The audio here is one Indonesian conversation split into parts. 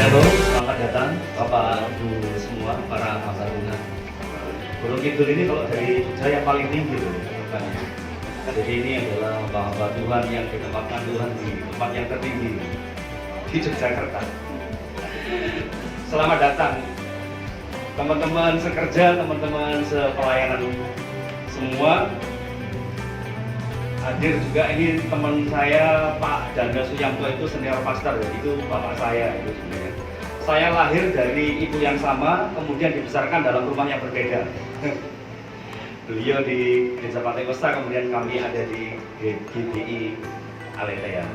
Halo, selamat datang Bapak Ibu semua, para hamba Tuhan. Gunung Kidul ini kalau dari Jogja yang paling tinggi loh bukannya. Jadi ini adalah hamba Tuhan yang ditempatkan Tuhan di tempat yang tertinggi di Yogyakarta. Selamat datang teman-teman sekerja, teman-teman sepelayanan semua. Hadir juga ini teman saya Pak Danda Suyanto, itu senior pastor, itu bapak saya itu sebenarnya. Saya lahir dari ibu yang sama, kemudian dibesarkan dalam rumah yang berbeda. Beliau di Gereja Pantai Kosta, kemudian kami ada di GBI Aletheia.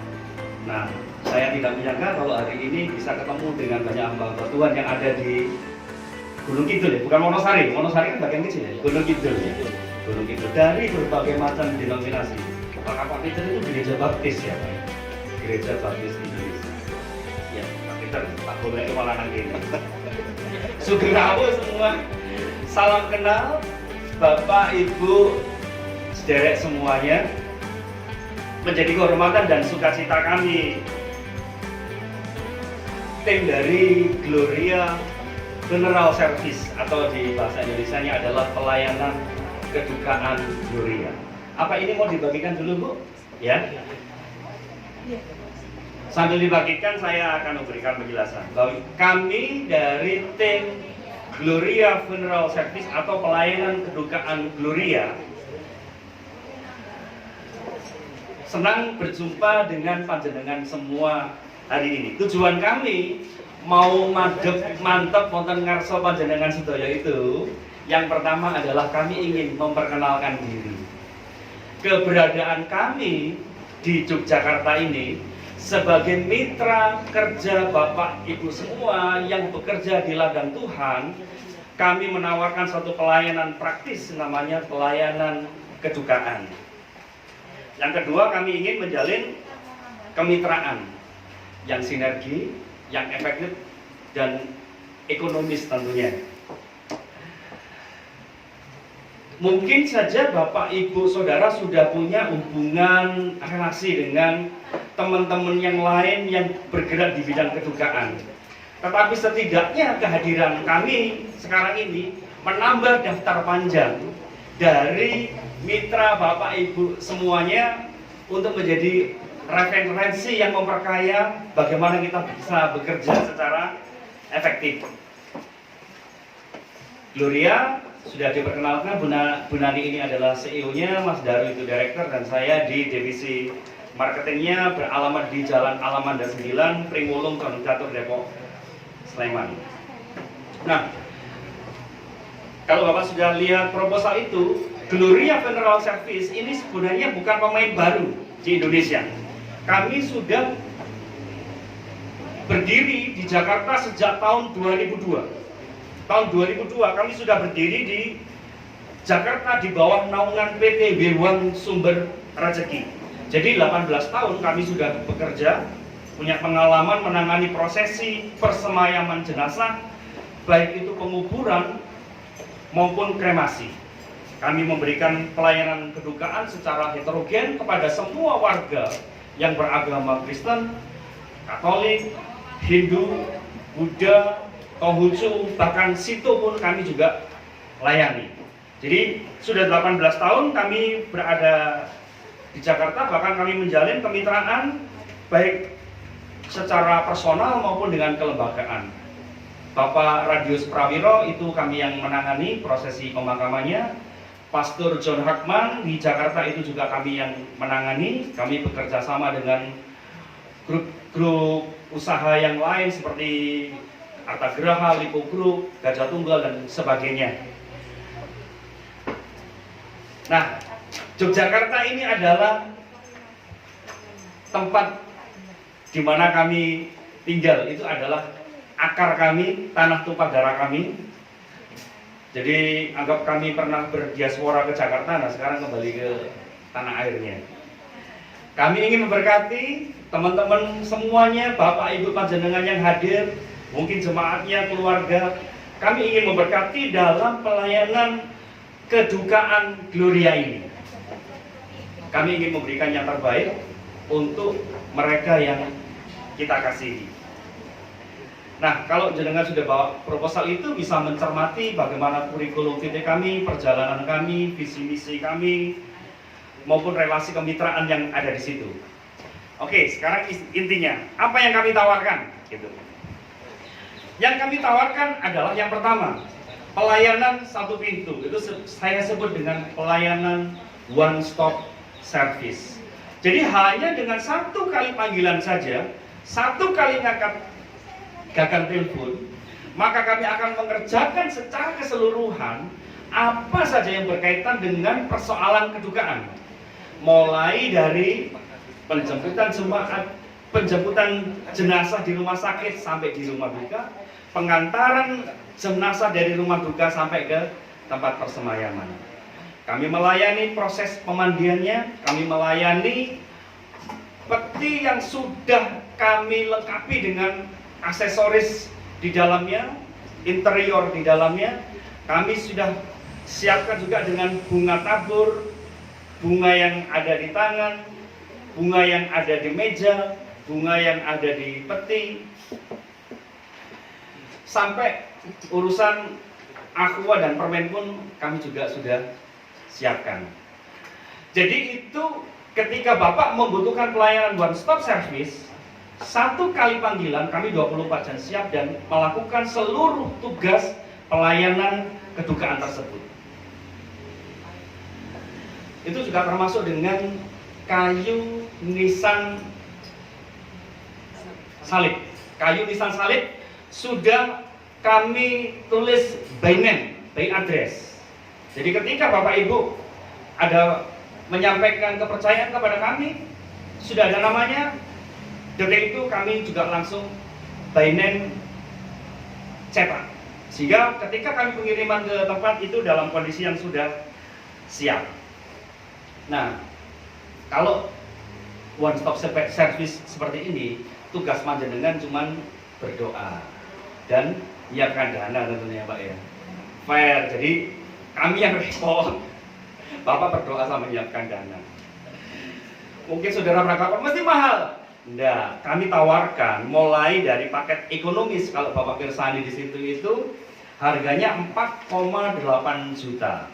Nah, saya tidak menyangka kalau hari ini bisa ketemu dengan banyak hamba Tuhan yang ada di Gunung Kidul ya, bukan Wonosari. Wonosari kan bagian kecil ya, Gunung Kidul ya. Gunung Kidul dari berbagai macam denominasi. Pak Peter itu gereja baptis ya, Pak. Gereja baptis Indonesia. Ya, Pak Peter, tak boleh malah gini. Sugerawo semua, salam kenal, Bapak, Ibu, sederek semuanya. Menjadi kehormatan dan sukacita kami, tim dari Gloria Funeral Service atau di bahasa Indonesianya adalah pelayanan kedukaan Gloria. Apa ini mau dibagikan dulu, Bu? Ya. Sambil dibagikan saya akan memberikan penjelasan bahwa kami dari tim Gloria Funeral Service atau pelayanan kedukaan Gloria senang berjumpa dengan panjenengan semua hari ini. Tujuan kami mau mantep wonten ngarsa panjenengan sedaya itu, yang pertama adalah kami ingin memperkenalkan diri. Keberadaan kami di Yogyakarta ini sebagai mitra kerja Bapak Ibu semua yang bekerja di ladang Tuhan, kami menawarkan satu pelayanan praktis namanya pelayanan kedukaan. Yang kedua, kami ingin menjalin kemitraan yang sinergi, yang efektif dan ekonomis tentunya. Mungkin saja Bapak, Ibu, Saudara sudah punya hubungan relasi dengan teman-teman yang lain yang bergerak di bidang kedukaan. Tetapi setidaknya kehadiran kami sekarang ini menambah daftar panjang dari mitra Bapak, Ibu semuanya untuk menjadi referensi yang memperkaya bagaimana kita bisa bekerja secara efektif. Gloria sudah diperkenalkan, Bu Nani ini adalah CEO-nya, Mas Daru itu Direktur, dan saya di divisi marketingnya beralamat di Jalan Alamanda 9, Primulung, Gunung Catur, Depok, Sleman. Nah, kalau Bapak sudah lihat proposal itu, Gloria Funeral Service ini sebenarnya bukan pemain baru di Indonesia. Kami sudah berdiri di Jakarta sejak tahun 2002. Tahun 2002 kami sudah berdiri di Jakarta di bawah naungan PT Bewang Sumber Rezeki. Jadi 18 tahun kami sudah bekerja, punya pengalaman menangani prosesi persemayaman jenazah, baik itu penguburan maupun kremasi. Kami memberikan pelayanan kedukaan secara heterogen kepada semua warga yang beragama Kristen, Katolik, Hindu, Buddha, Konghucu, bahkan Shinto pun kami juga layani. Jadi sudah 18 tahun kami berada di Jakarta, bahkan kami menjalin kemitraan baik secara personal maupun dengan kelembagaan. Bapak Radius Prawiro itu kami yang menangani prosesi pemakamannya. Pastor John Hartman di Jakarta itu juga kami yang menangani. Kami bekerja sama dengan grup usaha yang lain seperti Arta Geraha, Lipo Group, Gajah Tunggal, dan sebagainya. Nah, Yogyakarta ini adalah tempat di mana kami tinggal. Itu adalah akar kami, tanah tumpah darah kami. Jadi anggap kami pernah berdiaspora ke Jakarta, nah sekarang kembali ke tanah airnya. Kami ingin memberkati teman-teman semuanya, Bapak Ibu panjenengan yang hadir, mungkin jemaatnya, keluarga. Kami ingin memberkati dalam pelayanan kedukaan Gloria ini. Kami ingin memberikan yang terbaik untuk mereka yang kita kasihi. Nah, kalau jenengan sudah bawa proposal itu bisa mencermati bagaimana kurikulum vitae kami, perjalanan kami, visi misi kami, maupun relasi kemitraan yang ada di situ. Oke, sekarang intinya apa yang kami tawarkan? Gitu. Yang kami tawarkan adalah yang pertama, pelayanan satu pintu. Itu saya sebut dengan pelayanan one stop service. Jadi hanya dengan satu kali panggilan saja, satu kali ngangkat gagang telepon, maka kami akan mengerjakan secara keseluruhan apa saja yang berkaitan dengan persoalan kedukaan. Mulai dari penjemputan jemaat, penjemputan jenazah di rumah sakit sampai di rumah duka, pengantaran jenazah dari rumah duka sampai ke tempat persemayaman. Kami melayani proses pemandiannya, kami melayani peti yang sudah kami lengkapi dengan aksesoris di dalamnya, interior di dalamnya. Kami sudah siapkan juga dengan bunga tabur, bunga yang ada di tangan, bunga yang ada di meja, bunga yang ada di peti, sampai urusan aqua dan permen pun kami juga sudah siapkan. Jadi itu ketika Bapak membutuhkan pelayanan one stop service, satu kali panggilan kami 24 jam siap dan melakukan seluruh tugas pelayanan kedukaan tersebut. Itu juga termasuk dengan kayu nisan salib. Kayu nisan salib sudah kami tulis by name, by address. Jadi ketika Bapak Ibu ada menyampaikan kepercayaan kepada kami, sudah ada namanya, detik itu kami juga langsung by name cetak. Sehingga ketika kami pengiriman ke tempat itu dalam kondisi yang sudah siap. Nah, kalau one stop service seperti ini, tugas panjenengan cuman berdoa dan menyiapkan dana tentunya Pak ya. Fair, jadi kami yang repot. Bapak berdoa sama menyiapkan dana. Mungkin saudara beranggapan mesti mahal. Nah, kami tawarkan mulai dari paket ekonomis. Kalau Bapak Pirsani di situ itu harganya 4,8 juta.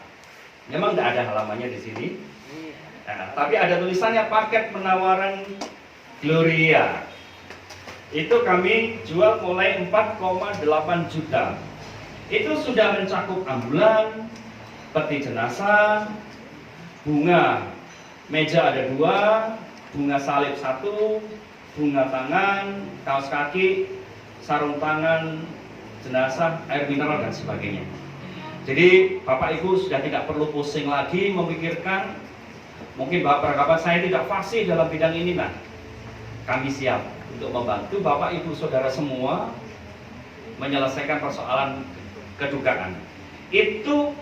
Memang tidak ada halamannya di sini. Nah, tapi ada tulisannya paket penawaran Gloria. Itu kami jual mulai 4,8 juta. Itu sudah mencakup ambulan, peti jenazah, bunga meja ada 2, bunga salib 1, bunga tangan, kaos kaki, sarung tangan jenazah, air mineral dan sebagainya. Jadi Bapak Ibu sudah tidak perlu pusing lagi memikirkan, mungkin Bapak beranggapan saya tidak fasih dalam bidang ini. Nah, kami siap untuk membantu Bapak Ibu Saudara semua menyelesaikan persoalan kedukaan. Itu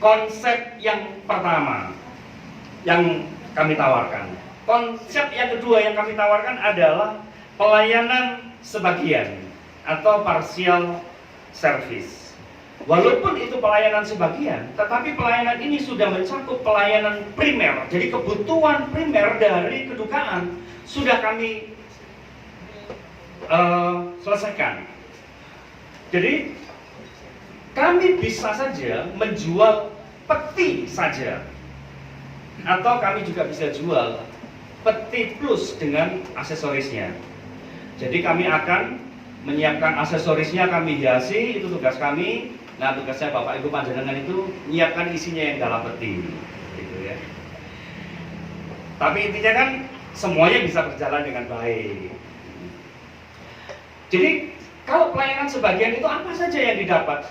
konsep yang pertama yang kami tawarkan. Konsep yang kedua yang kami tawarkan adalah pelayanan sebagian atau partial service. Walaupun itu pelayanan sebagian, tetapi pelayanan ini sudah mencakup pelayanan primer. Jadi kebutuhan primer dari kedukaan sudah kami selesaikan. Jadi kami bisa saja menjual peti saja, atau kami juga bisa jual peti plus dengan aksesorisnya. Jadi kami akan menyiapkan aksesorisnya, kami hiasi, itu tugas kami. Nah, tugasnya Bapak Ibu panjenengan itu menyiapkan isinya yang dalam peti, gitu ya. Tapi intinya kan semuanya bisa berjalan dengan baik. Jadi kalau pelayanan sebagian itu apa saja yang didapat?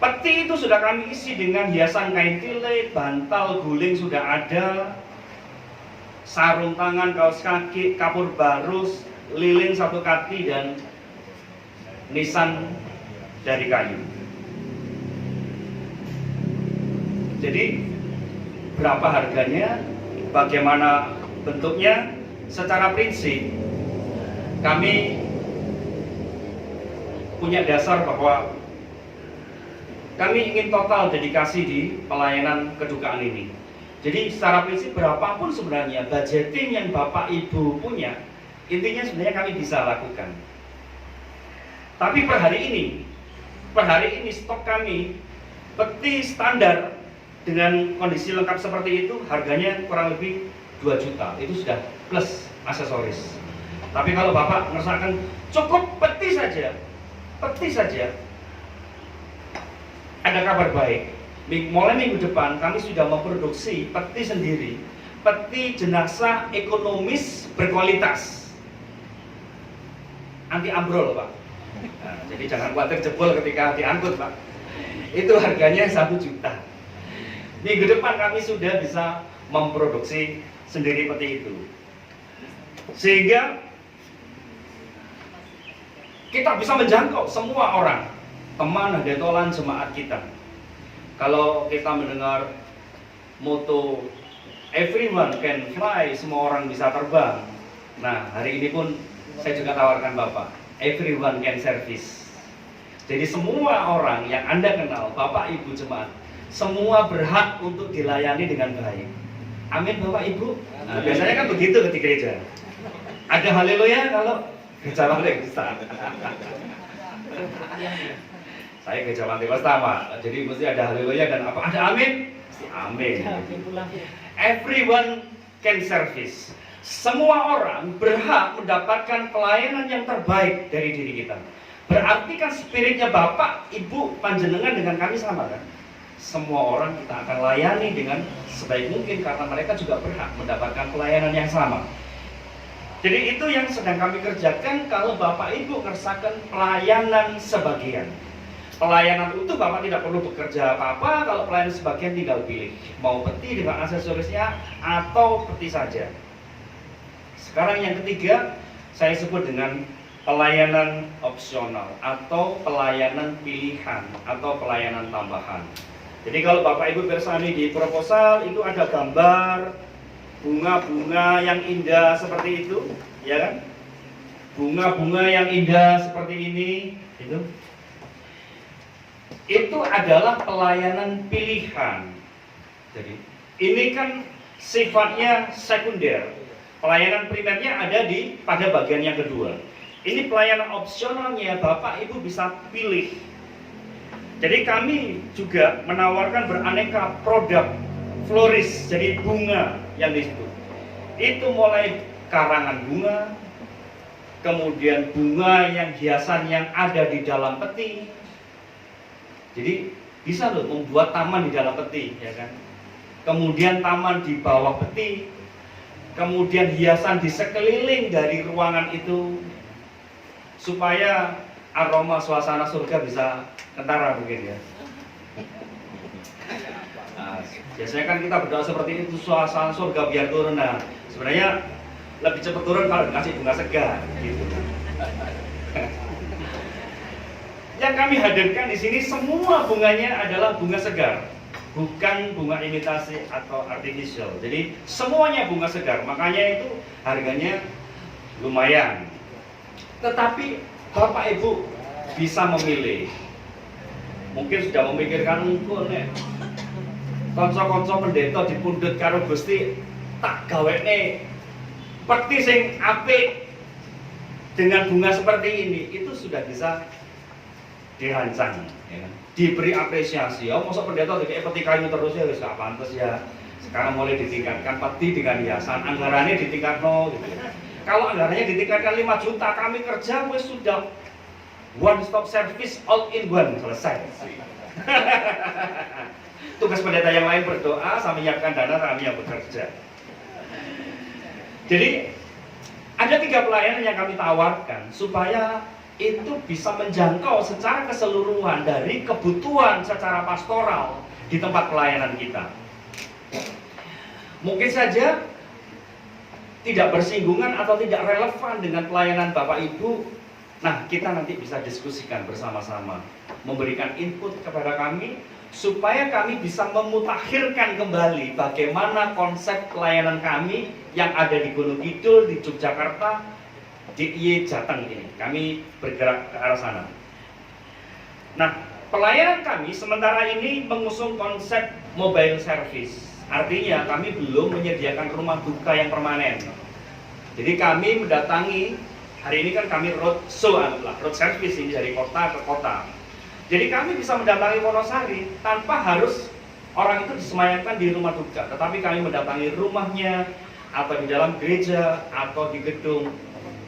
Peti itu sudah kami isi dengan hiasan kain tile, bantal guling sudah ada, sarung tangan, kaos kaki, kapur barus, lilin 1 kaki dan nisan dari kayu. Jadi berapa harganya, bagaimana bentuknya, secara prinsip kami punya dasar bahwa kami ingin total dedikasi di pelayanan kedukaan ini. Jadi secara prinsip berapapun sebenarnya budgeting yang Bapak Ibu punya, intinya sebenarnya kami bisa lakukan. Tapi per hari ini stok kami peti standar dengan kondisi lengkap seperti itu harganya kurang lebih 2 juta. Itu sudah plus aksesoris. Tapi kalau Bapak merasakan cukup peti saja, ada kabar baik. Mulai minggu depan kami sudah memproduksi peti sendiri, peti jenazah ekonomis berkualitas, anti ambrol, Pak. Nah, jadi jangan khawatir jebol ketika diangkut, Pak. Itu harganya 1 juta. Minggu depan kami sudah bisa memproduksi sendiri peti itu, sehingga kita bisa menjangkau semua orang, teman Nahdlatul jemaat kita. Kalau kita mendengar moto everyone can fly, semua orang bisa terbang. Nah, hari ini pun saya juga tawarkan Bapak, everyone can service. Jadi semua orang yang Anda kenal, Bapak Ibu jemaat, semua berhak untuk dilayani dengan baik. Amin Bapak Ibu. Nah, biasanya kan begitu di gereja. Ada haleluya kalau gereja balik besar. Saya gereja Pantai Pertama, jadi mesti ada haleluya dan apa? Ada amin? Amin. Everyone can service. Semua orang berhak mendapatkan pelayanan yang terbaik dari diri kita. Berarti kan spiritnya Bapak, Ibu, panjenengan dengan kami sama kan? Semua orang kita akan layani dengan sebaik mungkin karena mereka juga berhak mendapatkan pelayanan yang sama. Jadi itu yang sedang kami kerjakan. Kalau Bapak Ibu ngerasakan pelayanan sebagian, pelayanan utuh Bapak tidak perlu bekerja apa-apa. Kalau pelayanan sebagian tinggal pilih, mau peti dengan aksesorisnya atau peti saja. Sekarang yang ketiga saya sebut dengan pelayanan opsional atau pelayanan pilihan atau pelayanan tambahan. Jadi kalau Bapak Ibu bersami di proposal itu ada gambar bunga-bunga yang indah seperti itu, ya kan? Bunga-bunga yang indah seperti ini, itu adalah pelayanan pilihan. Jadi ini kan sifatnya sekunder. Pelayanan primernya ada pada bagian yang kedua. Ini pelayanan opsionalnya Bapak Ibu bisa pilih. Jadi kami juga menawarkan beraneka produk floris, jadi bunga yang di situ. Itu mulai karangan bunga, kemudian bunga yang hiasan yang ada di dalam peti. Jadi bisa loh membuat taman di dalam peti, ya kan? Kemudian taman di bawah peti, kemudian hiasan di sekeliling dari ruangan itu, supaya aroma suasana surga bisa kentara mungkin ya. Nah, biasanya kan kita berdoa seperti itu, suasana surga biar turun. Nah, sebenarnya lebih cepat turun kalau dikasih bunga segar gitu. Yang kami hadirkan di sini semua bunganya adalah bunga segar, bukan bunga imitasi atau artificial. Jadi semuanya bunga segar, makanya itu harganya lumayan. Tetapi Bapak Ibu bisa memilih. Mungkin sudah memikirkan nek kanca-kanca pendeta dipundhut karo Gusti tak gawene peti sing apik dengan bunga seperti ini, itu sudah bisa dirancang, ya kan? Diberi apresiasi. Oh, masa pendeta kayak peti kayu terus ya, wis gak pantes ya. Sekarang mulai ditingkatkan peti dengan hiasan, anggarannya ditingkatno gitu. Kalau anggarannya ditingkatkan 5 juta, kami kerja wis sudah one stop service all in one, selesai. Tugas pendeta yang lain berdoa, saya menyiapkan dana, kami yang bekerja. Jadi ada 3 pelayanan yang kami tawarkan supaya itu bisa menjangkau secara keseluruhan dari kebutuhan secara pastoral di tempat pelayanan kita. Mungkin saja tidak bersinggungan atau tidak relevan dengan pelayanan Bapak Ibu. Nah, kita nanti bisa diskusikan bersama-sama, memberikan input kepada kami supaya kami bisa memutakhirkan kembali bagaimana konsep pelayanan kami yang ada di Gunung Kidul, di Yogyakarta, di Jateng ini. Kami bergerak ke arah sana. Nah, pelayanan kami sementara ini mengusung konsep mobile service. Artinya kami belum menyediakan rumah duka yang permanen. Jadi kami mendatangi Hari ini kan kami road service ini dari kota ke kota. Jadi kami bisa mendatangi Wonosari tanpa harus orang itu disemayamkan di rumah duka, tetapi kami mendatangi rumahnya atau di dalam gereja atau di gedung.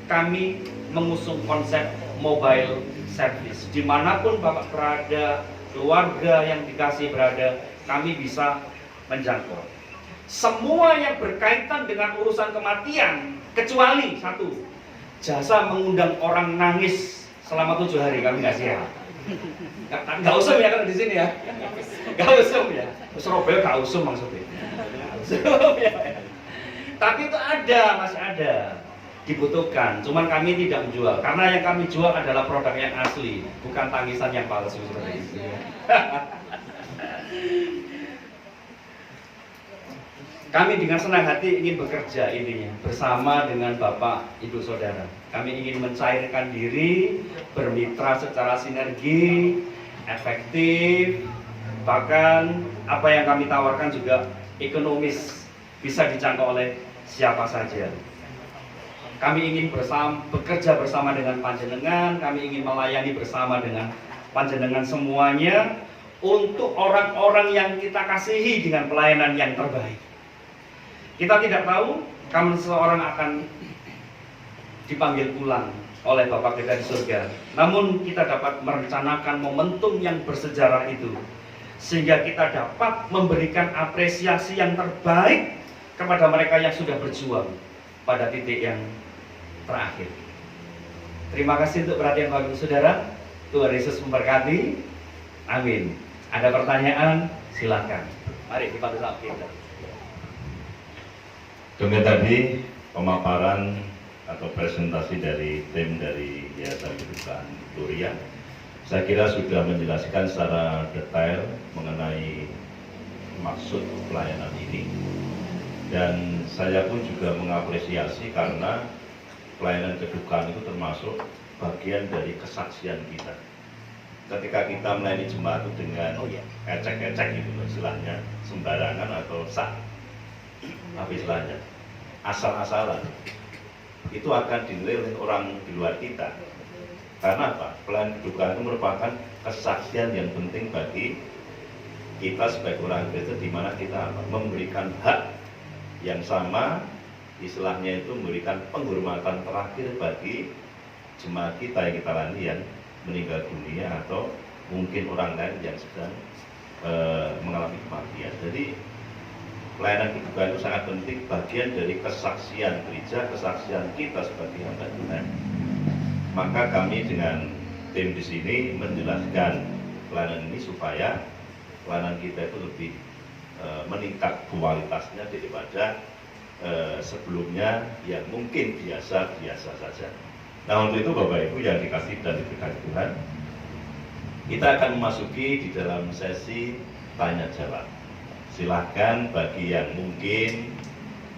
Kami mengusung konsep mobile service. Dimanapun Bapak berada, keluarga yang dikasih berada, kami bisa menjangkau. Semua yang berkaitan dengan urusan kematian, kecuali satu, jasa mengundang orang nangis selama 7 hari kami nggak siap. Nggak usum ya kalau di sini ya. Nggak usum ya. Surabaya nggak usum maksudnya. Usum ya. Tapi itu ada, masih ada, dibutuhkan. Cuman kami tidak menjual, karena yang kami jual adalah produk yang asli, bukan tangisan yang palsu seperti itu. Kami dengan senang hati ingin bekerja intinya bersama dengan Bapak, Ibu, Saudara. Kami ingin mencairkan diri, bermitra secara sinergi, efektif, bahkan apa yang kami tawarkan juga ekonomis, bisa dijangkau oleh siapa saja. Kami ingin bekerja bersama dengan panjenengan, kami ingin melayani bersama dengan panjenengan semuanya untuk orang-orang yang kita kasihi dengan pelayanan yang terbaik. Kita tidak tahu kapan seseorang akan dipanggil pulang oleh Bapa kita di surga. Namun kita dapat merencanakan momentum yang bersejarah itu, sehingga kita dapat memberikan apresiasi yang terbaik kepada mereka yang sudah berjuang pada titik yang terakhir. Terima kasih untuk perhatian Bapak Ibu Saudara. Tuhan Yesus memberkati. Amin. Ada pertanyaan? Silakan. Mari kita bersama kita. Demikian tadi pemaparan atau presentasi dari tim dari Yayasan Kedukaan Gloria. Saya kira sudah menjelaskan secara detail mengenai maksud pelayanan ini, dan saya pun juga mengapresiasi karena pelayanan kedukaan itu termasuk bagian dari kesaksian kita. Ketika kita melayani jemaat itu dengan ecek-ecek gitu istilahnya, sembarangan atau apa istilahnya, asal-asalan, itu akan dinilai oleh orang di luar kita. Karena apa? Pelayanan kedukaan itu merupakan kesaksian yang penting bagi kita sebagai orang Kristen, di mana kita memberikan hak yang sama, istilahnya itu memberikan penghormatan terakhir bagi jemaat kita yang kita layani yang meninggal dunia atau mungkin orang lain yang sedang mengalami kematian. Jadi pelayanan kedukaan itu sangat penting, bagian dari kesaksian gereja, kesaksian kita sebagai hamba Tuhan. Maka kami dengan tim di sini menjelaskan pelayanan ini supaya pelayanan kita itu lebih meningkat kualitasnya daripada sebelumnya yang mungkin biasa-biasa saja. Nah, untuk itu Bapak Ibu yang dikasih dan diberkati Tuhan, kita akan memasuki di dalam sesi tanya jawab. Silahkan bagi yang mungkin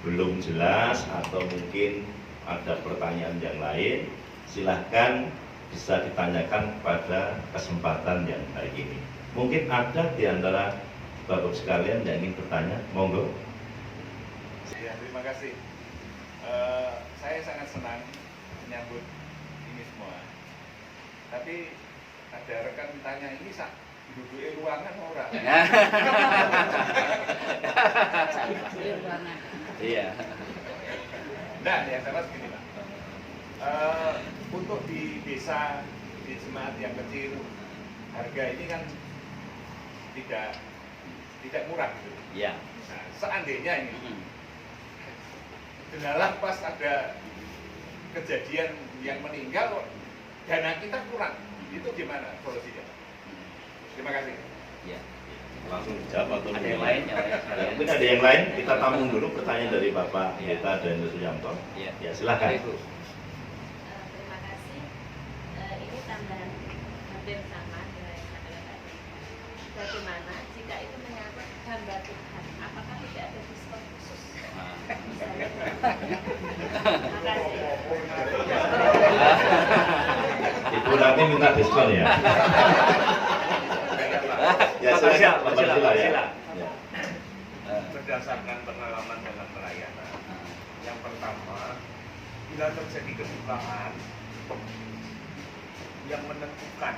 belum jelas atau mungkin ada pertanyaan yang lain, silahkan bisa ditanyakan pada kesempatan yang hari ini. Mungkin ada di antara Bapak sekalian yang ingin bertanya, monggo. Ya, terima kasih. Saya sangat senang menyambut ini semua. Tapi ada rekan tanya, ini duduknya ruangan orang. Iya. Nah, yang sama segini Pak. Untuk di desa, di jemaat yang kecil, harga ini kan tidak murah gitu. Iya. Nah, seandainya ini dalam pas ada kejadian yang meninggal, dana kita kurang, itu gimana solusinya? Terima kasih. Iya. Langsung dijawab atau Ada yang lain ya? mungkin ada yang lain, kita tampung dulu pertanyaan dari Bapak Pendeta dan Suyanto. Iya. Ya, silakan. Terima kasih. Ini tambahan hampir sama dengan yang saya katakan tadi. Bagaimana jika itu menyangkut hamba Tuhan? Apakah tidak ada diskon khusus? Misalnya. Terima kasih. Ibu nanti minta diskon ya. Ya, silakan. Ya. Berdasarkan pengalaman dalam pelayanan, yang pertama bila terjadi kesukaan yang menentukan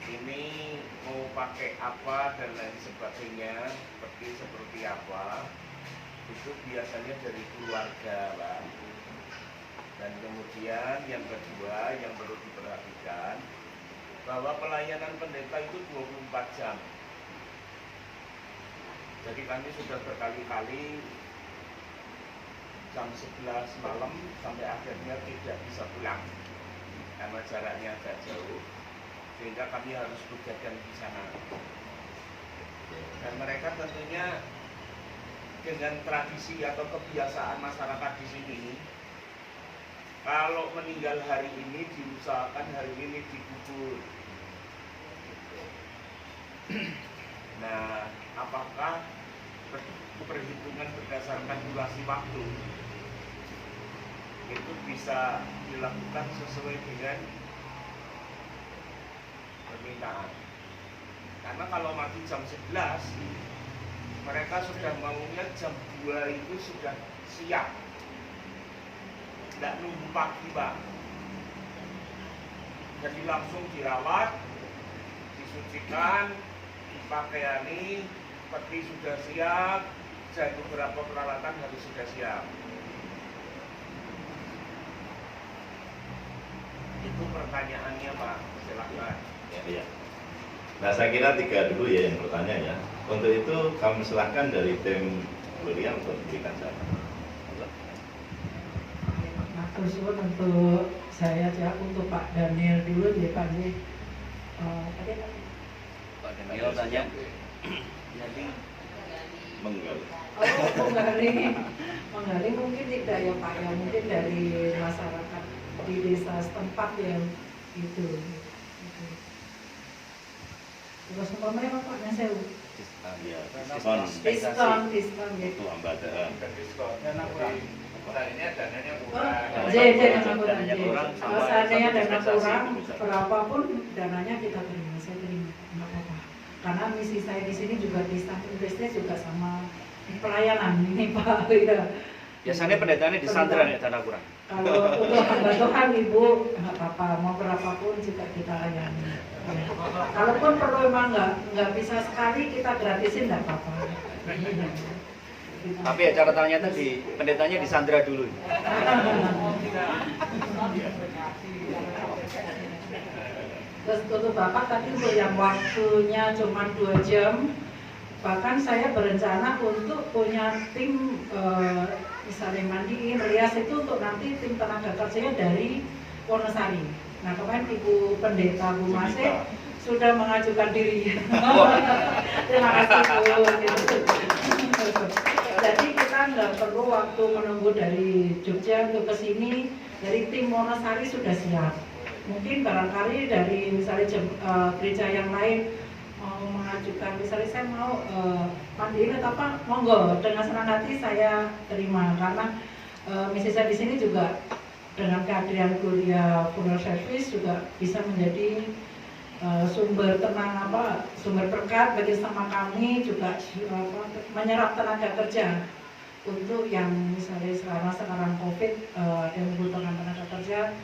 ini mau pakai apa dan lain sebagainya, seperti apa, itu biasanya dari keluarga, Pak. Dan kemudian yang kedua yang perlu diperhatikan bahwa pelayanan pendeta itu 24 jam. Jadi kami sudah berkali-kali jam 11 malam sampai akhirnya tidak bisa pulang karena jaraknya agak jauh, sehingga kami harus begadang di sana. Dan mereka tentunya dengan tradisi atau kebiasaan masyarakat di sini, kalau meninggal hari ini diusahakan hari ini dikubur. Nah, apakah perhitungan berdasarkan durasi waktu itu bisa dilakukan sesuai dengan permintaan? Karena kalau mati jam 11, mereka sudah maunya jam 2 itu sudah siap, tidak nunggu pagi, Pak. Jadi langsung dirawat, disucikan, dipakaiani, peti sudah siap, dan beberapa peralatan harus sudah siap. Itu pertanyaannya, Pak. Silakan. Ya. Nah, saya kira 3 dulu ya yang bertanya ya. Untuk itu kami silahkan dari tim Gloria untuk memberikan jawaban. Matur suwun untuk saya ya, untuk Pak Daniel dulu ya Pak J. Pak Daniel tanya, jadi menggali mungkin tidak ya Pak ya, mungkin dari masyarakat di desa setempat yang itu. Terus umpamanya apa Pak Naseu? Diskon Itu hambatan. Dana kurang. Ini dananya kurang. Dananya kurang. Seandainya dana kurang, berapapun dananya kita terima, saya terima, nggak apa-apa. Karena misi saya di sini juga di samping bisnis juga sama pelayanan ini Pak. Ya. biasanya pendetanya di sandra ya dana kurang. Kalau untuk hamba Tuhan Ibu nggak apa-apa, mau berapapun juga kita layani. Ya. Kalaupun perlu emang nggak bisa sekali kita gratisin nggak apa-apa. Tapi ya catatannya tadi pendetanya di sandra dulu. Terus untuk Bapak tadi untuk yang waktunya cuma 2 jam, bahkan saya berencana untuk punya tim misalnya mandiin, rias itu untuk nanti tim tenaga kerjanya dari Wonosari. Nah kemarin Ibu Pendeta Bu Masih sudah mengajukan diri. Terima kasih Bu. Jadi kita nggak perlu waktu menunggu dari Jogja untuk ke sini, dari tim Wonosari sudah siap. Mungkin barangkali dari misalnya gereja yang lain mau mengajukan, misalnya saya mau mandiin atau apa, monggo, dengan senang hati saya terima, karena misi saya di sini juga dengan kehadiran Gloria Funeral Service juga bisa menjadi sumber tenang sumber berkat bagi sama kami, juga menyerap tenaga kerja untuk yang misalnya sekarang COVID yang membutuhkan tenaga kerja.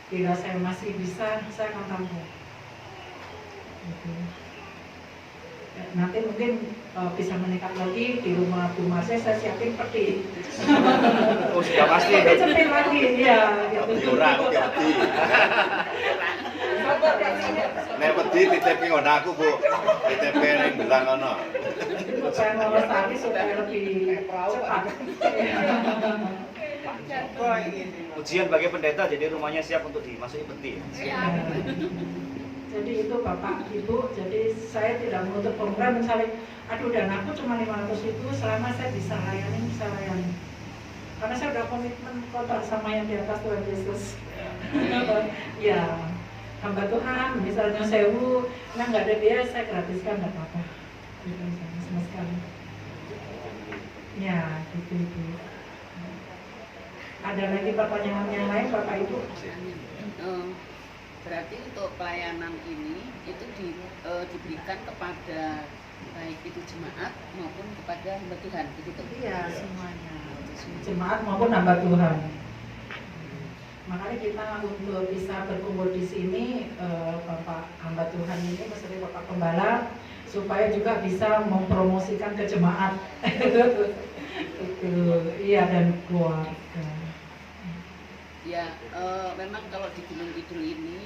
Bila saya masih bisa, saya akan tampung. Gitu. Nanti mungkin bisa meningkat lagi di rumah Bu Masih, saya siapin peti. Oh sudah pasti. Cepet lagi, ya. Gitu. Kurang, peti. Nek peti titip ngono aku, Bu. Titip ning Belang ono. Supaya Wonosari supaya lebih cepat. Ujian bagi pendeta, jadi rumahnya siap untuk dimasuki peti. Jadi itu Bapak Ibu, jadi saya tidak menutup program misalnya, aduh danaku cuma 500 itu, selama saya bisa layani. Karena saya udah komitmen kontrak sama yang di atas Tuhan Yesus. Ya, hamba Tuhan, misalnya sewu, nah nggak ada biaya, saya gratiskan nggak apa-apa. Sama sekali. Ya, gitu. Ada lagi pertanyaan yang lain Bapak Ibu? Berarti untuk pelayanan ini itu diberikan kepada baik itu jemaat maupun kepada hamba Tuhan, begitu? Iya, semuanya. jemaat maupun hamba Tuhan. Makanya kita untuk bisa berkumpul di sini, Bapak hamba Tuhan ini, maksudnya Bapak Gembala, supaya juga bisa mempromosikan ke jemaat. Itu, iya, dan keluarga. Ya, memang kalau di Gunung Kidul ini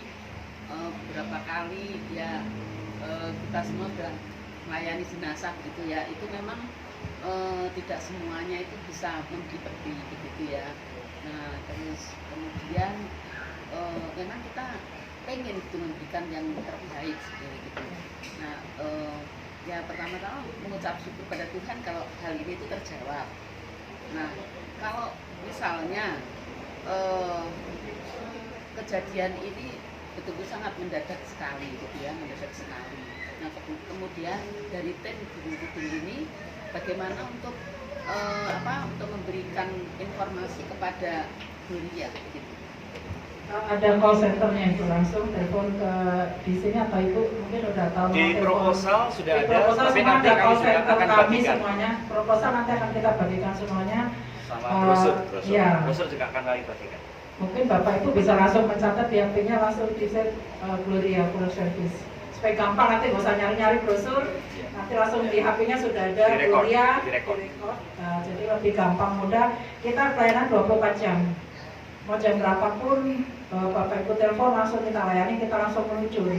beberapa kali ya kita semua sudah melayani jenazah gitu ya. Itu memang tidak semuanya itu bisa mengikuti begitu ya. Nah, terus kemudian memang kita pengen gitu memberikan yang terbaik seperti gitu. Nah, ya pertama-tama mengucap syukur pada Tuhan kalau hal ini itu terjawab. Nah, kalau misalnya kejadian ini betul-betul sangat mendadak sekali gitu ya, mendadak sekali. Nah, kemudian dari tim Gunung Kidul ini bagaimana untuk untuk memberikan informasi kepada Gloria gitu. Ada call centernya itu, langsung telepon ke di sini atau ibu mungkin udah tahu. Di proposal sudah di ada, proposal tapi semua nanti ada kami call juga center akan kami bagikan. semuanya. Proposal nanti akan kita bagikan semuanya. Sama brosur. Iya. Brosur juga akan kami bagikan. Mungkin Bapak Ibu bisa langsung mencatat di HP-nya, langsung di set Gloria Full Service. Supaya gampang, nanti nggak usah nyari-nyari brosur, nanti langsung di HP-nya sudah ada Direkod, Gloria. direkod. Nah, jadi lebih gampang, mudah. Kita pelayanan 24 jam. Mau jam berapapun Bapak Ibu telepon, langsung kita layani, kita langsung meluncur.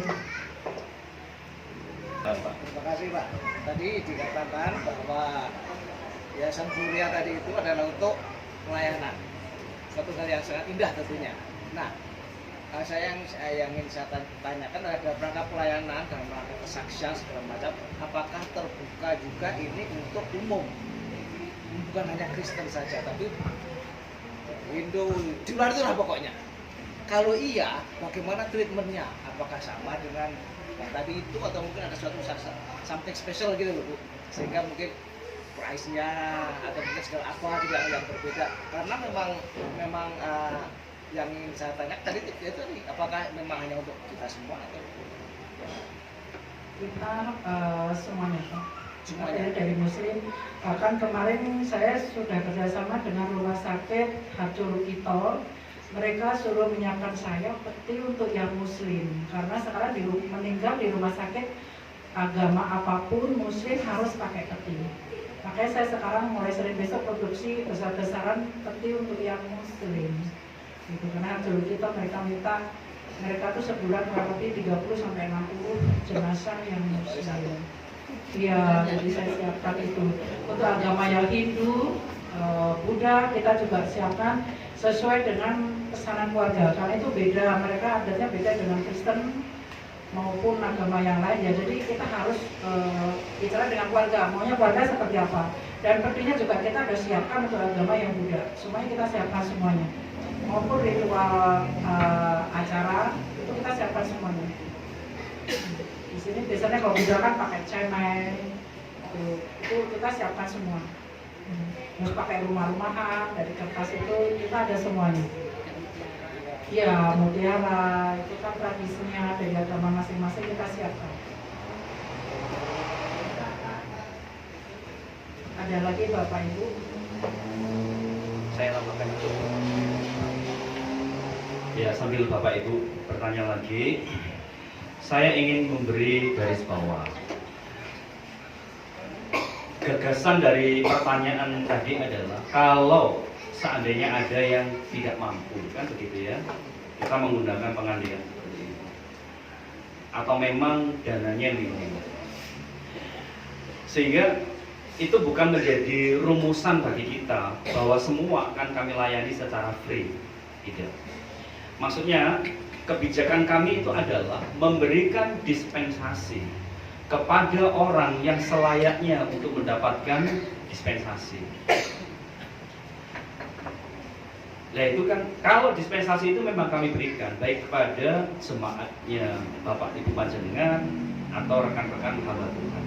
Terima kasih Pak. Tadi dikatakan bahwa Yayasan Gloria tadi itu adalah untuk pelayanan. Suatu hal yang sangat indah tentunya. Nah, saya ingin saya tanyakan ada rangka pelayanan dan rangka kesaksian segala macam. Apakah terbuka juga ini untuk umum? Bukan hanya Kristen saja, tapi Hindu, di luar itu lah pokoknya. Kalau iya, bagaimana treatmentnya? Apakah sama dengan yang tadi itu atau mungkin ada suatu something special gitu loh Bu? Sehingga mungkin price-nya atau mungkin segala apa juga yang berbeda. Karena memang yang ingin saya tanya tadi itu apakah memang hanya untuk kita semua atau Kita semuanya Pak. semuanya? Dari Muslim. Bahkan kemarin saya sudah kerjasama dengan rumah sakit Hacul Kitol. Mereka suruh menyiapkan saya peti untuk yang Muslim, karena sekarang meninggal di rumah sakit agama apapun Muslim harus pakai peti. Makanya saya sekarang mulai Senin besok produksi besar-besaran peti untuk yang Muslim. Gitu, karena Hacul Kitol mereka tuh sebulan kurang lebih 30 sampai 60 jenazah yang Muslim. Iya, jadi saya siapkan itu. Untuk agama yang Hindu, Buddha kita juga siapkan sesuai dengan pesanan keluarga. Karena itu beda, mereka adatnya beda dengan Kristen maupun agama yang lain ya. Jadi kita harus bicara dengan keluarga, maunya keluarga seperti apa. Dan petinya juga kita harus siapkan untuk agama yang Buddha. Semuanya kita siapkan semuanya. Maupun ritual acara itu kita siapkan semuanya. Di sini biasanya kalau Buddha kan pakai cemen, itu kita siapkan semua. Terus pakai rumah-rumahan dari kertas itu kita ada semuanya. Ya, mutiara itu kan tradisinya dari agama masing-masing kita siapkan. Ada lagi Bapak Ibu? Saya lakukan itu. Ya, sambil Bapak Ibu bertanya lagi, saya ingin memberi garis bawah. Gagasan dari pertanyaan tadi adalah kalau seandainya ada yang tidak mampu, kan begitu ya, kita menggunakan pengalihan seperti itu, atau memang dananya minim, sehingga itu bukan menjadi rumusan bagi kita bahwa semua akan kami layani secara free, tidak. Maksudnya kebijakan kami itu adalah memberikan dispensasi kepada orang yang selayaknya untuk mendapatkan dispensasi. Nah itu kan, kalau dispensasi itu memang kami berikan baik kepada jemaatnya Bapak Ibu Panjenengan atau rekan-rekan hamba Tuhan.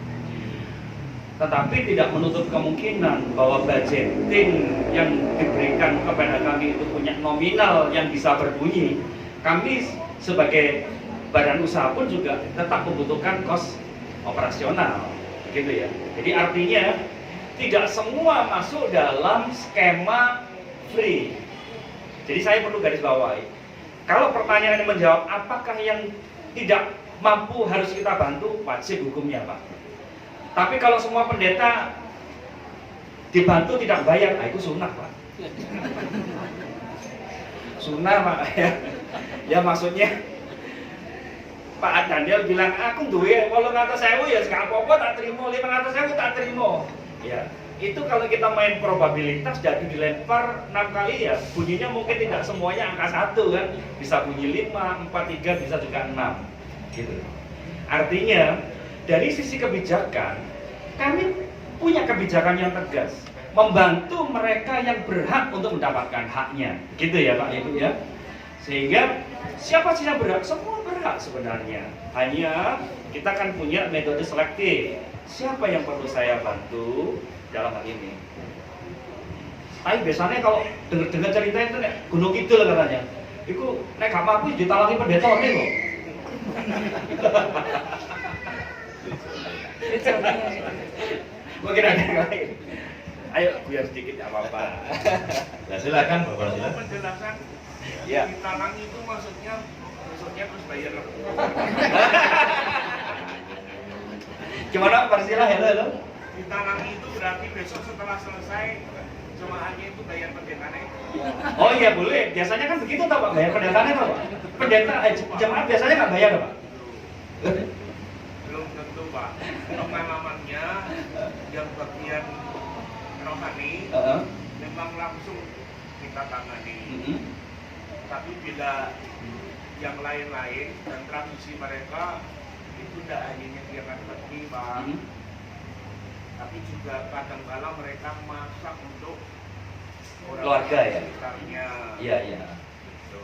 Tetapi tidak menutup kemungkinan bahwa budgeting yang diberikan kepada kami itu punya nominal yang bisa berbunyi. Kami sebagai badan usaha pun juga tetap membutuhkan kos operasional, gitu ya. Jadi artinya tidak semua masuk dalam skema free. Jadi saya perlu garis bawahi. Kalau pertanyaan ini menjawab apakah yang tidak mampu harus kita bantu, wajib hukumnya Pak. Tapi kalau semua pendeta dibantu tidak bayar, nah itu sunnah Pak. Sunnah Pak ya maksudnya Pak Daniel bilang aku duwe 800.000 ya gak apa-apa tak terima, 500.000 tak terima. Ya, itu kalau kita main probabilitas jadi dilempar 6 kali ya bunyinya mungkin tidak semuanya angka 1 kan. Bisa bunyi 5, 4, 3, bisa juga 6. Gitu. Artinya dari sisi kebijakan kami punya kebijakan yang tegas, membantu mereka yang berhak untuk mendapatkan haknya. Gitu ya Pak Ibu ya. Sehingga siapa sih yang berhak? Semua berhak sebenarnya. Hanya kita kan punya metode selektif. Siapa yang perlu saya bantu dalam hal ini? Tapi biasanya kalau dengar cerita itu nek Gunung Kidul katanya, itu nek gak mampu ditalangi pendeta nih kok. Mungkin ada yang lain. Ayo biar sedikit ya apa-apa. Nah, silakan Bapak silakan. Penjelasan Ya. ditalang itu maksudnya terus bayar. Gimana Pak Sila? Halo. Ditalang itu berarti besok setelah selesai jemaahnya itu bayar pendetanya. Oh iya boleh. Biasanya kan begitu tau Pak, bayar pendetanya tau Pak. Pendeta jemaat biasanya nggak bayar Pak. Belum tentu Pak. Pengalamannya yang bagian rohani memang langsung kita tangani. Tapi bila yang lain-lain dan tradisi mereka itu tidak hanya menyediakan peti Pak, tapi juga kadang-kala mereka masak untuk Keluarga ya? sekitarnya. Iya iya. Gitu.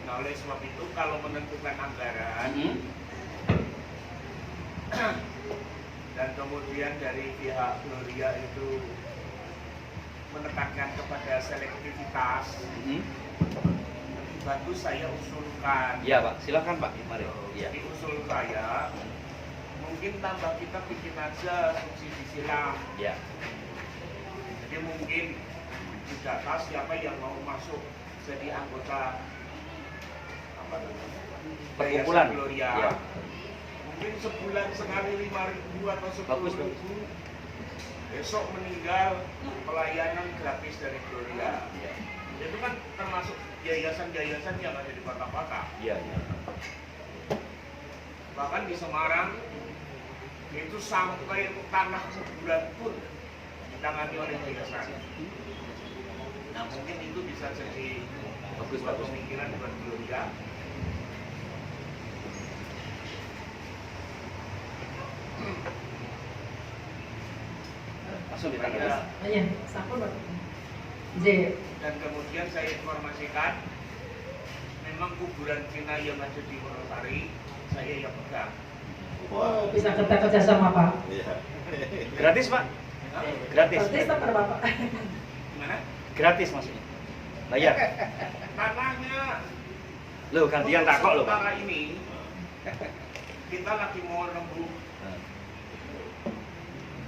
Nah oleh sebab itu kalau menentukan anggaran dan kemudian dari pihak Gloria itu menekankan kepada selektivitas, bagus saya usulkan. Iya Pak, silakan Pak. Mari. Iya. Jadi usul saya mungkin tambah kita bikin aja subsidi silang. Iya. Jadi mungkin didata siapa yang mau masuk jadi anggota apa namanya? Perkumpulan. Yayasan Gloria. Iya. Mungkin sebulan sekali 5.000 atau 10.000. Bagus. Besok meninggal pelayanan gratis dari Gloria. Iya. Itu kan termasuk yayasan-yayasan yang ada di kota-kota. Iya iya. Bahkan di Semarang itu sampai tanah kuburan pun ditangani oleh yayasan. Nah mungkin itu bisa jadi Bagus, sebuah bagus. pemikiran buat Gloria. Langsung ditangani. Supaya- Iya, sampun Pak. J. Dan kemudian saya informasikan memang kuburan Cina yang ada di Wonosari saya yang pegang. Oh, bisa kita kerja sama Pak. Iya. Gratis Pak? Hah? Gratis. Gratis tak pada Bapak? Gimana? Gratis maksudnya. Bayar. Tanahnya Loh gantian takok loh Pak. sementara ini kita lagi mau nembus.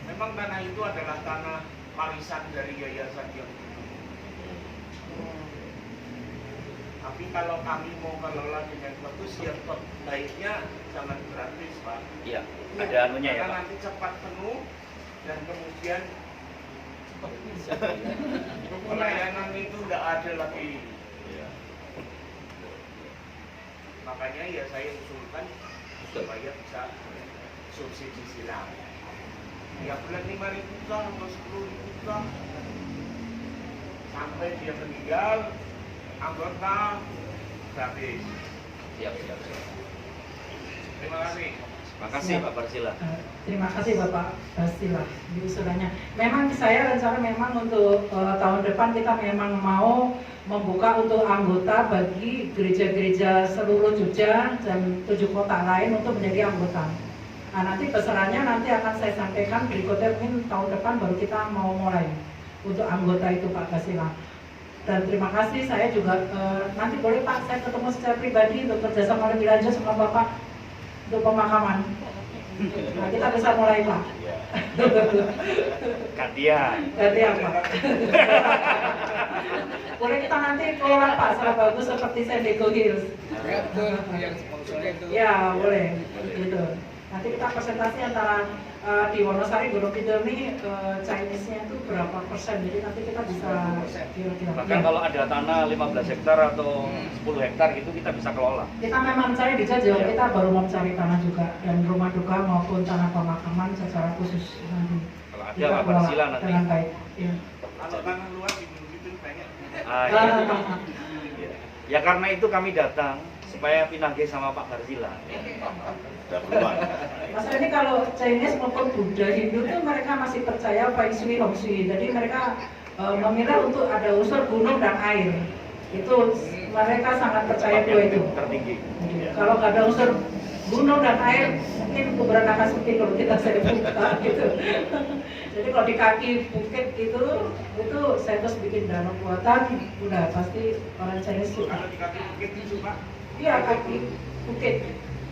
Memang tanah itu adalah tanah warisan dari yayasan yang dulu. Tapi kalau kami mau kelola dengan bagus, ya baiknya jangan gratis Pak. Iya. Ada anunya ya Karena Pak. nanti cepat penuh dan kemudian pelayanan itu tidak ada lagi. Makanya ya saya usulkan supaya bisa subsidi silang. Ya bulan 5.000 kah atau 10.000 kah sampai dia meninggal anggota gratis. Siap siap. siap. Terima kasih. Makasih Pak Barsila. Terima kasih Bapak Basila di usulannya. Memang saya rencana memang untuk tahun depan kita memang mau membuka untuk anggota bagi gereja-gereja seluruh Jogja dan 7 kota lain untuk menjadi anggota. Nah, nanti besarannya nanti akan saya sampaikan berikutnya, mungkin tahun depan baru kita mau mulai untuk anggota itu Pak Basila. Dan terima kasih, saya juga nanti boleh Pak saya ketemu secara pribadi untuk kerjasama lebih lanjut sama Bapak untuk pemakaman. Nah, kita bisa mulai Pak. Gantian. Ganti apa? Boleh kita nanti kelola Pak secara bagus seperti San Diego Hills. Ya betul, yang sponsornya itu. Ya boleh, gitu. Nanti kita presentasi antara di Wonosari Gunung Kidul ini Chinese-nya itu berapa persen, jadi nanti kita bisa kira-kira. Bahkan Ya. kalau ada tanah 15 hektar atau 10 hektar gitu kita bisa kelola. Kita memang mencari di Jajal, kita baru mau mencari tanah juga dan rumah duka maupun tanah pemakaman secara khusus nanti. Kalau ada Kita Pak kelola Barsila nanti. dengan baik. Ya. Kalau tanah luas di Gunung Kidul banyak. Ah, iya. Ya karena itu kami datang supaya pinagih sama Pak Barzila. Ada peluang. Mas ini kalau Chinese maupun Buddha Hindu tuh mereka masih percaya Feng Shui Hong Shui. Jadi mereka memilih untuk ada unsur gunung dan air. Itu mereka sangat percaya dua itu. Tertinggi. Kalau nggak ada unsur gunung dan air, mungkin kuburan akan sepi kalau kita saya buka gitu. Jadi kalau di kaki bukit itu saya terus bikin danau buatan, udah pasti orang Chinese suka. Kalau di kaki bukit itu Pak, Iya kaki bukit.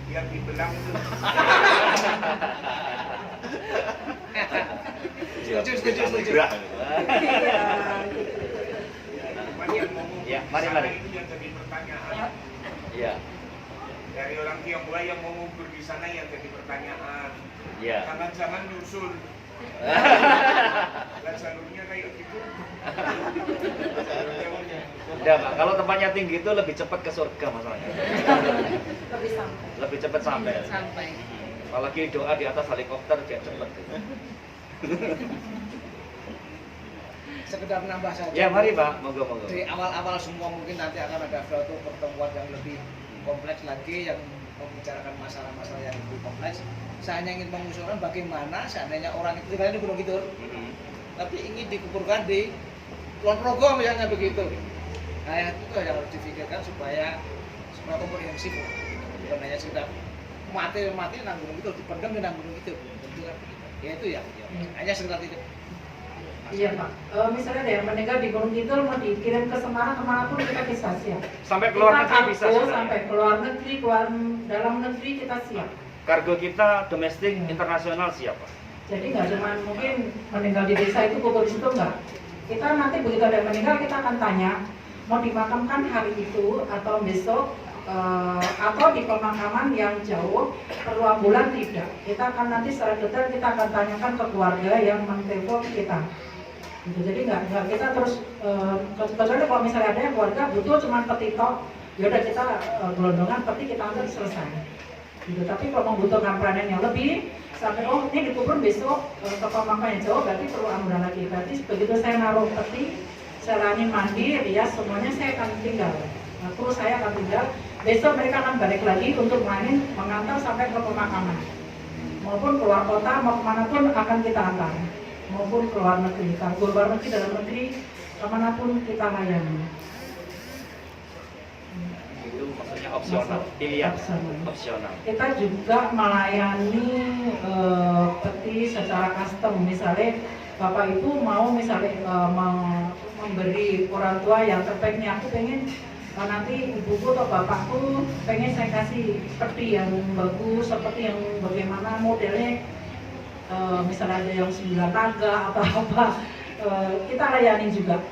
yang dibelang itu. Setuju. Iya. Cuman yang ngomong Ya, mari. itu yang jadi pertanyaan. Iya. Dari orang Tionghoa yang mau ngubur di sana yang jadi pertanyaan. Iya. Jangan-jangan nyusul. Lah jalurnya kayak gitu. Udah Pak, kalau tempatnya tinggi itu lebih cepat ke surga masalahnya. Lebih sampai. Lebih cepat sampai. Sampai. Apalagi doa di atas helikopter dia cepat. Sekedar menambah saja. Ya mari Pak, monggo. Di awal-awal semua mungkin nanti akan ada suatu pertemuan yang lebih kompleks lagi yang membicarakan masalah-masalah yang lebih kompleks. Saya hanya ingin mengusulkan bagaimana seandainya orang itu tinggal di Gunung Kidul, tapi ingin dikuburkan di Kulon Progo misalnya begitu. Nah itu yang harus difikirkan supaya komprehensif, bukan hanya sekedar mati nang Gunung Kidul, dipendam di nang Gunung Kidul. Tentu kan begitu. Ya itu ya, hanya sekedar itu. Iya Pak, misalnya ada yang meninggal di Gunung Kidul mau dikirim ke Semarang kemanapun kita bisa siap. Sampai keluar Kita negeri bisa kargo sebenarnya. sampai keluar negeri, keluar dalam negeri kita siap. Kargo kita domestik, internasional siapa? Jadi nggak cuma mungkin meninggal di desa itu kubur di situ nggak. Kita nanti begitu ada yang meninggal kita akan tanya mau dimakamkan hari itu atau besok atau di pemakaman yang jauh perlu ambulan tidak. Kita akan nanti secara detail kita akan tanyakan ke keluarga yang mentelepon kita. Gitu. Jadi nggak kita terus kecuali kalau misalnya ada yang keluarga butuh cuma peti tok, ya udah kita gelondongan peti kita antar selesai. Gitu. Tapi kalau membutuhkan peranan yang lebih sampai ini dikubur besok ke pemakaman yang jauh berarti perlu ambulan lagi. Berarti begitu saya naruh peti, saya lanin mandi, rias semuanya saya akan tinggal. Nah, terus saya akan tinggal. Besok mereka akan balik lagi untuk mengantar sampai ke pemakaman. Maupun keluar kota, mau kemanapun akan kita antar. Maupun keluar negeri, kargo luar negeri, dalam negeri, kemanapun kita layani. Itu maksudnya opsional, pilihan opsional. Kita juga melayani peti secara custom, misalnya Bapak Ibu mau misalnya memberi orang tua yang terbaik nih, aku pengen nanti ibuku atau bapakku pengen saya kasih peti yang bagus seperti yang bagaimana modelnya, misalnya ada yang 9 naga atau apa, kita layani juga.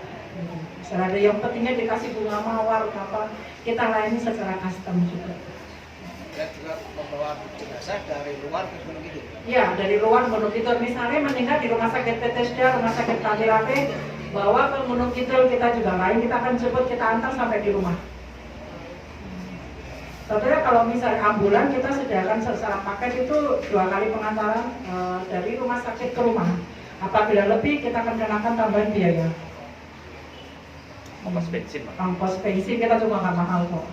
Misalnya ada yang petinya dikasih bunga mawar apa, kita layani secara custom juga. Dan juga membawa jenazah dari luar ke Gunung Kidul. Ya, dari luar Gunung Kidul, misalnya meninggal di rumah sakit Bethesda, rumah sakit Tangerang, bawa ke Gunung Kidul, kita juga lain, kita akan jemput, kita antar sampai di rumah. Sebenarnya kalau misalnya ambulan kita sediakan secara paket itu 2 kali pengantaran dari rumah sakit ke rumah. Apabila lebih kita akan kenakan tambahan biaya. Ongkos bensin Pak. Ongkos bensin kita juga nggak mahal kok.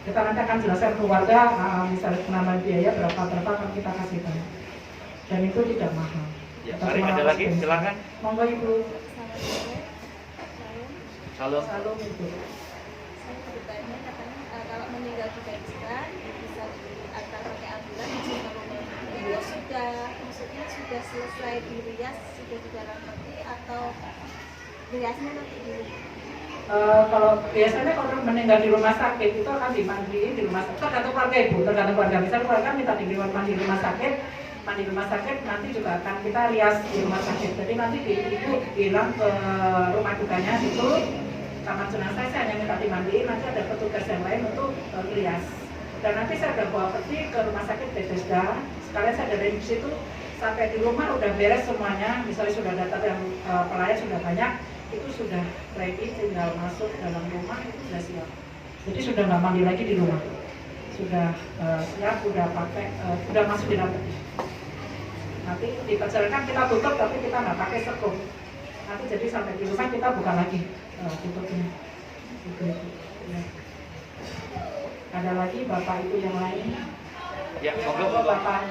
Kita nanti akan jelaskan keluarga, misalnya penambahan biaya berapa akan kita kasihkan. Dan itu tidak mahal. Ya, Kita mari cuma ada ongkos lagi, bensin. silakan. Monggo Ibu. Salam. Salam Ibu. Saya bertanya katanya kalau meninggal di desa bisa diantar pakai ambulan itu sudah maksudnya sudah selesai dirias, sudah di dalam peti atau riasnya nanti dulu? kalau biasanya kalau meninggal di rumah sakit itu akan dimandiin di rumah sakit, tergantung keluarga ibu, tergantung keluarga. Misalnya keluarga minta mandi di rumah sakit, nanti juga akan kita rias di rumah sakit. Jadi nanti ibu bilang ke rumah dukanya itu kamar jenazah saya hanya minta dimandiin, nanti ada petugas yang lain untuk rias. Dan nanti saya udah bawa pergi ke rumah sakit Bethesda. Sekalian saya dari situ sampai di rumah udah beres semuanya. Misalnya sudah datang yang pelayan sudah banyak, itu sudah ready, tinggal masuk dalam rumah itu sudah siap. Jadi sudah nggak mandi lagi di rumah, sudah siap, sudah pakai, sudah masuk di dalam peti. Nanti dipercayakan kita tutup, tapi kita nggak pakai sekrup. Nanti jadi sampai di rumah kita buka lagi tutupnya. Gitu. Ya. Ada lagi bapak ibu yang lain? Ya, monggo. Bapak.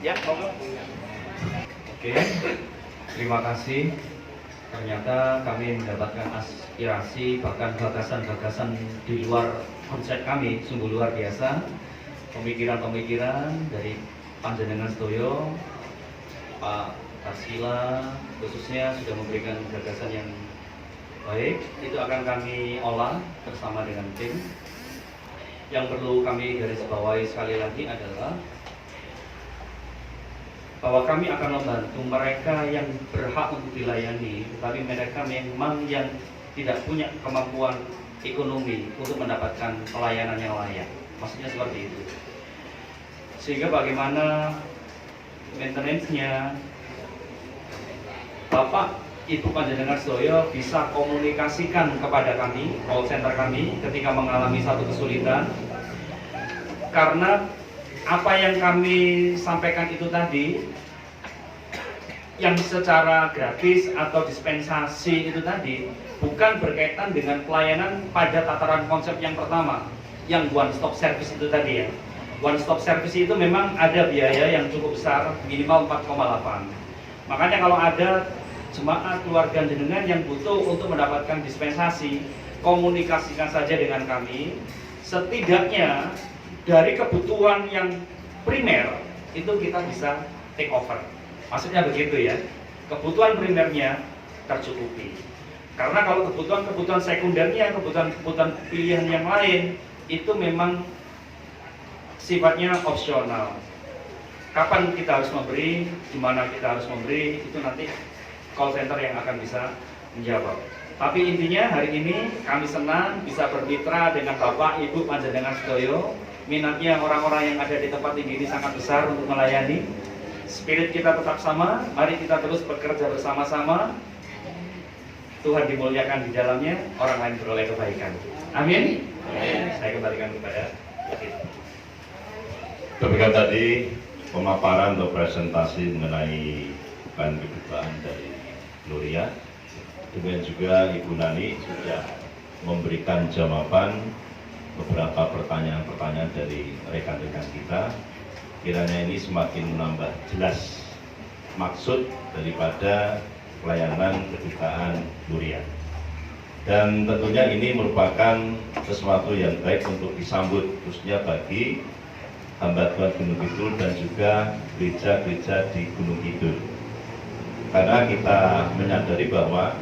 Ya, monggo. Oke, terima kasih. Ternyata kami mendapatkan aspirasi bahkan gagasan-gagasan di luar konsep kami, sungguh luar biasa. Pemikiran-pemikiran dari panjenengan sedoyo, Pak Tarsila khususnya sudah memberikan gagasan yang baik. Itu akan kami olah bersama dengan tim. Yang perlu kami garis bawahi sekali lagi adalah bahwa kami akan membantu mereka yang berhak untuk dilayani, tetapi mereka memang yang tidak punya kemampuan ekonomi untuk mendapatkan pelayanan yang layak. Maksudnya seperti itu. Sehingga bagaimana maintenance-nya, Bapak Ibu panjenengan sedoyo bisa komunikasikan kepada kami, call center kami, ketika mengalami satu kesulitan. Karena apa yang kami sampaikan itu tadi, yang secara gratis atau dispensasi itu tadi, bukan berkaitan dengan pelayanan pada tataran konsep yang pertama, yang one stop service itu tadi ya. One stop service itu memang ada biaya yang cukup besar, minimal 4,8. Makanya kalau ada jemaat keluarga jenengan yang butuh untuk mendapatkan dispensasi, komunikasikan saja dengan kami. Setidaknya dari kebutuhan yang primer itu kita bisa take over. Maksudnya begitu ya, kebutuhan primernya tercukupi. Karena kalau kebutuhan sekundernya, kebutuhan pilihan yang lain itu memang sifatnya opsional. Kapan kita harus memberi, di mana kita harus memberi, itu nanti call center yang akan bisa menjawab. Tapi intinya hari ini kami senang bisa bermitra dengan Bapak Ibu panjenengan sedoyo. Minatnya orang-orang yang ada di tempat ini sangat besar untuk melayani. Spirit kita tetap sama, mari kita terus bekerja bersama-sama. Tuhan dimuliakan di dalamnya, orang lain beroleh kebaikan. Amin. Saya kembalikan kepada kita. Demikian tadi pemaparan atau presentasi mengenai plan kedutaan dari Gloria. Demikian juga Ibu Nani sudah memberikan jawaban beberapa pertanyaan-pertanyaan dari rekan-rekan kita. Kiranya ini semakin menambah jelas maksud daripada pelayanan kedutaan Gloria. Dan tentunya ini merupakan sesuatu yang baik untuk disambut, khususnya bagi hamba Tuhan Gunung Kidul dan juga gereja-gereja di Gunung Kidul. Karena kita menyadari bahwa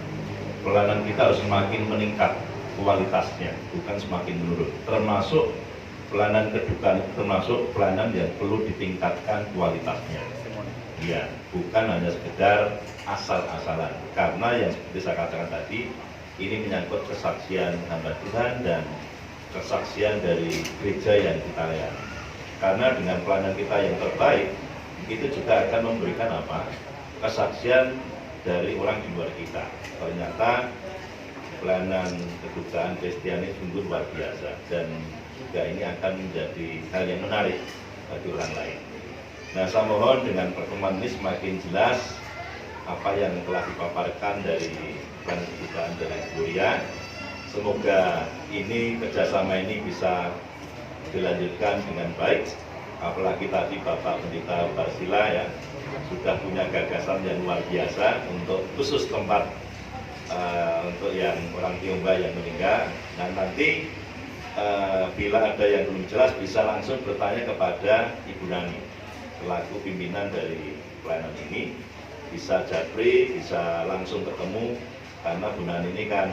pelayanan kita harus semakin meningkat kualitasnya, bukan semakin menurun. Termasuk pelayanan kedukaan, termasuk pelayanan yang perlu ditingkatkan kualitasnya. Ya, bukan hanya sekedar asal-asalan. Karena yang seperti saya katakan tadi, ini menyangkut kesaksian hamba Tuhan dan kesaksian dari gereja yang kita layani. Karena dengan pelayanan kita yang terbaik, itu juga akan memberikan apa? Kesaksian dari orang di luar kita. Ternyata pelayanan kedutaan Kristiani sungguh luar biasa dan juga ini akan menjadi hal yang menarik bagi orang lain. Nah, saya mohon dengan pertemuan ini semakin jelas apa yang telah dipaparkan dari pelayanan kedutaan dari Gloria. Semoga ini kerjasama ini bisa dilanjutkan dengan baik, apalagi tadi Bapak Pendeta Tarsila ya sudah punya gagasan yang luar biasa untuk khusus tempat untuk yang orang Tionghoa yang meninggal. Dan nanti bila ada yang belum jelas bisa langsung bertanya kepada Ibu Nani selaku pimpinan dari pelayanan ini. bisa japri, bisa langsung ketemu, karena Bundaran ini kan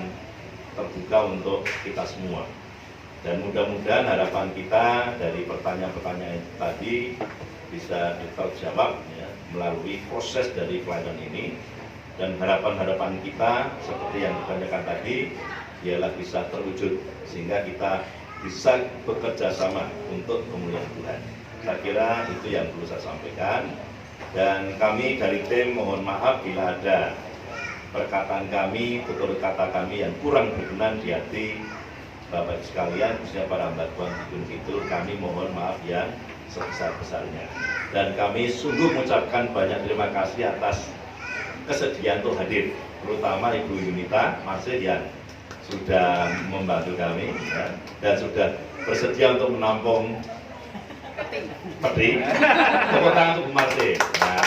terbuka untuk kita semua. Dan mudah-mudahan harapan kita dari pertanyaan-pertanyaan tadi bisa terjawab ya, melalui proses dari pelayanan ini. Dan harapan-harapan kita seperti yang ditanyakan tadi ialah bisa terwujud sehingga kita bisa bekerja sama untuk kemuliaan Tuhan. Saya kira itu yang perlu saya sampaikan. Dan kami dari tim mohon maaf bila ada perkataan kami, tutur kata kami yang kurang berkenan di hati Bapak sekalian, khususnya para hamba Tuhan di Gunung Kidul, kami mohon maaf yang sebesar-besarnya. Dan kami sungguh mengucapkan banyak terima kasih atas kesediaan untuk hadir, terutama Ibu Yunita Masih yang sudah membantu kami ya, dan sudah bersedia untuk menampung peti. Tepuk tangan untuk Bu Masih. Nah,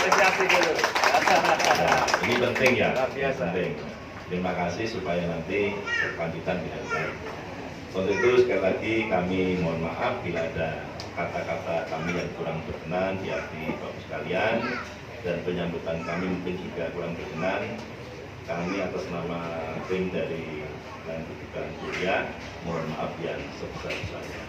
ini penting ya, penting. Terima kasih supaya nanti berkelanjutan dengan baik. Untuk itu sekali lagi kami mohon maaf bila ada kata-kata kami yang kurang berkenan di hati Bapak sekalian, dan penyambutan kami mungkin juga kurang berkenan. Kami atas nama tim dari Pelayanan Kebutuhan Kuliah mohon maaf yang sebesar-besarnya.